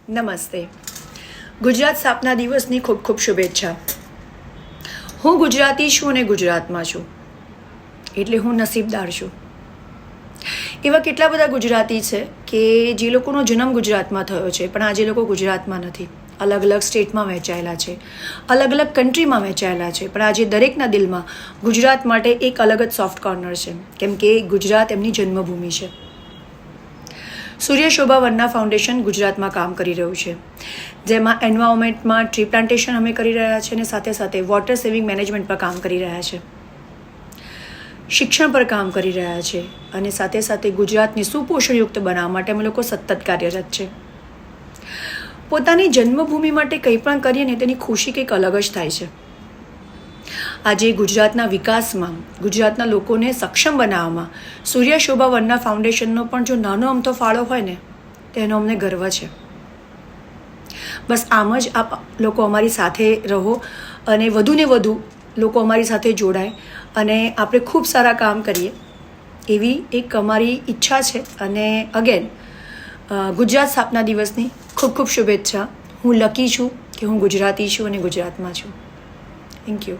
નમસ્તે. ગુજરાત સ્થાપના દિવસની ખૂબ ખૂબ શુભેચ્છા. હું ગુજરાતી છું અને ગુજરાતમાં છું એટલે હું નસીબદાર છું. એવા કેટલા બધા ગુજરાતી છે કે જે લોકોનો જન્મ ગુજરાતમાં થયો છે પણ આજે લોકો ગુજરાતમાં નથી, અલગ અલગ સ્ટેટમાં વહેંચાયેલા છે, અલગ અલગ કન્ટ્રીમાં વહેંચાયેલા છે, પણ આજે દરેકના દિલમાં ગુજરાત માટે એક અલગ જ સોફ્ટ કોર્નર છે, કેમ કે ગુજરાત એમની જન્મભૂમિ છે. સૂર્ય શોભા વનના ફાઉન્ડેશન ગુજરાતમાં કામ કરી રહ્યું છે, જેમાં એન્વાયરમેન્ટમાં ટ્રી પ્લાન્ટેશન અમે કરી રહ્યા છીએ અને સાથે સાથે વોટર સેવિંગ મેનેજમેન્ટ પર કામ કરી રહ્યા છે, શિક્ષણ પર કામ કરી રહ્યા છે અને સાથે સાથે ગુજરાતને સુપોષણયુક્ત બનાવવા માટે અમે લોકો સતત કાર્યરત છે. પોતાની જન્મભૂમિ માટે કંઈ પણ કરીએ ને તેની ખુશી કંઈક અલગ જ થાય છે. આજે ગુજરાતના વિકાસમાં, ગુજરાતના લોકોને સક્ષમ બનાવવામાં સૂર્ય શોભા વનના ફાઉન્ડેશનનો પણ જો નાનો અમથો ફાળો હોય ને તેનો અમને ગર્વ છે. બસ આમ જ આપ લોકો અમારી સાથે રહો અને વધુને વધુ લોકો અમારી સાથે જોડાય અને આપણે ખૂબ સારા કામ કરીએ એવી એક અમારી ઈચ્છા છે. અને અગેન ગુજરાત સ્થાપના દિવસની ખૂબ ખૂબ શુભેચ્છા. હું લકી છું કે હું ગુજરાતી છું અને ગુજરાતમાં છું. Thank you.